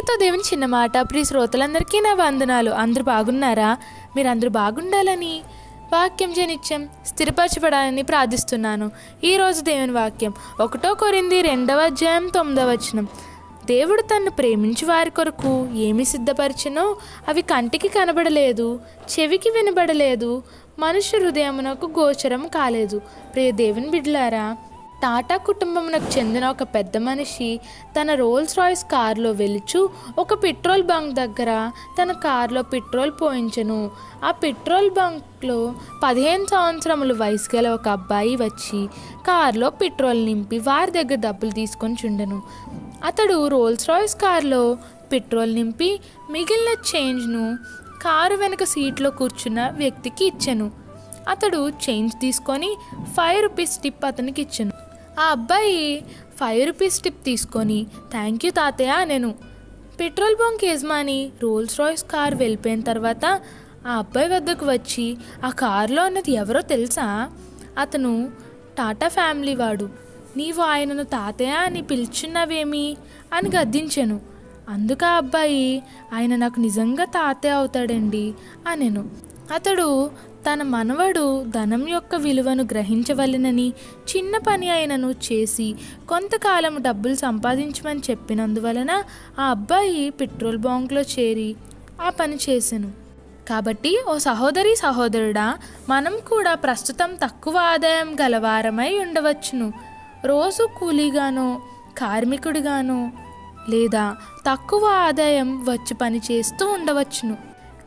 మీతో దేవుని చిన్న మాట. ప్రియ శ్రోతలందరికీ నా వందనాలు. అందరూ బాగున్నారా? మీరందరూ బాగుండాలని, వాక్యం జనిత్యం స్థిరపరచబడాలని ప్రార్థిస్తున్నాను. ఈరోజు దేవుని వాక్యం 1 కొరింథీ 2:9. దేవుడు తన్ను ప్రేమించు వారి కొరకు ఏమి సిద్ధపరిచినో అవి కంటికి కనబడలేదు, చెవికి వినబడలేదు, మనుష్య హృదయమునకు గోచరం కాలేదు. ప్రియ దేవుని బిడ్డలారా, టాటా కుటుంబమునకు చెందిన ఒక పెద్ద మనిషి తన రోల్స్ రాయ్స్ కారులో వెలుచు ఒక పెట్రోల్ బంక్ దగ్గర తన కారులో పెట్రోల్ పోయించెను. ఆ పెట్రోల్ బంక్లో 15 సంవత్సరముల వయసు గల ఒక అబ్బాయి వచ్చి కారులో పెట్రోల్ నింపి వారి దగ్గర డబ్బులు తీసుకొని చుండెను. అతడు రోల్స్ రాయ్స్ కారులో పెట్రోల్ నింపి మిగిలిన చేంజ్ను కారు వెనుక సీట్లో కూర్చున్న వ్యక్తికి ఇచ్చెను. అతడు చేంజ్ తీసుకొని 5 రూపీస్ టిప్ అతనికి ఇచ్చెను. ఆ అబ్బాయి 5 రూపీస్ టిప్ తీసుకొని థ్యాంక్ యూ తాతయ్య నేను. పెట్రోల్ బంక్ యజమాని రోల్స్ రాయ్స్ కారు వెళ్ళిపోయిన తర్వాత ఆ అబ్బాయి వద్దకు వచ్చి ఆ కారులో ఉన్నది ఎవరో తెలుసా? అతను టాటా ఫ్యామిలీ వాడు. నీవు ఆయనను తాతయ్య అని పిలుచున్నావేమి అని గద్దించెను. అందుకు ఆ అబ్బాయి ఆయన నాకు నిజంగా తాతయ్య అవుతాడండి అనెను. అతడు తన మనవడు ధనం యొక్క విలువను గ్రహించవలెనని చిన్న పని అయినను చేసి కొంతకాలం డబ్బులు సంపాదించమని చెప్పినందువలన ఆ అబ్బాయి పెట్రోల్ బంక్లో చేరి ఆ పని చేసెను. కాబట్టి ఓ సహోదరి సహోదరుడా, మనం కూడా ప్రస్తుతం తక్కువ ఆదాయం గలవారమై ఉండవచ్చును. రోజు కూలీగానో కార్మికుడిగానో లేదా తక్కువ ఆదాయం వచ్చి పని చేస్తూ ఉండవచ్చును.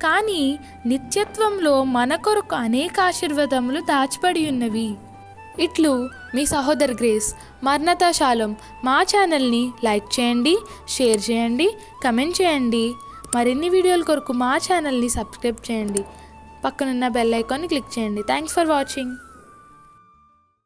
కానీ నిత్యత్వంలో మన కొరకు అనేక ఆశీర్వాదములు దాచిపడి ఉన్నవి. ఇట్లు మీ సహోదర్ గ్రేస్. మర్నతా షాలోమ్. మా ఛానల్ని లైక్ చేయండి, షేర్ చేయండి, కమెంట్ చేయండి. మరిన్ని వీడియోల కొరకు మా ఛానల్ని సబ్స్క్రైబ్ చేయండి. పక్కనున్న బెల్ ఐకాన్ని క్లిక్ చేయండి. Thanks for watching.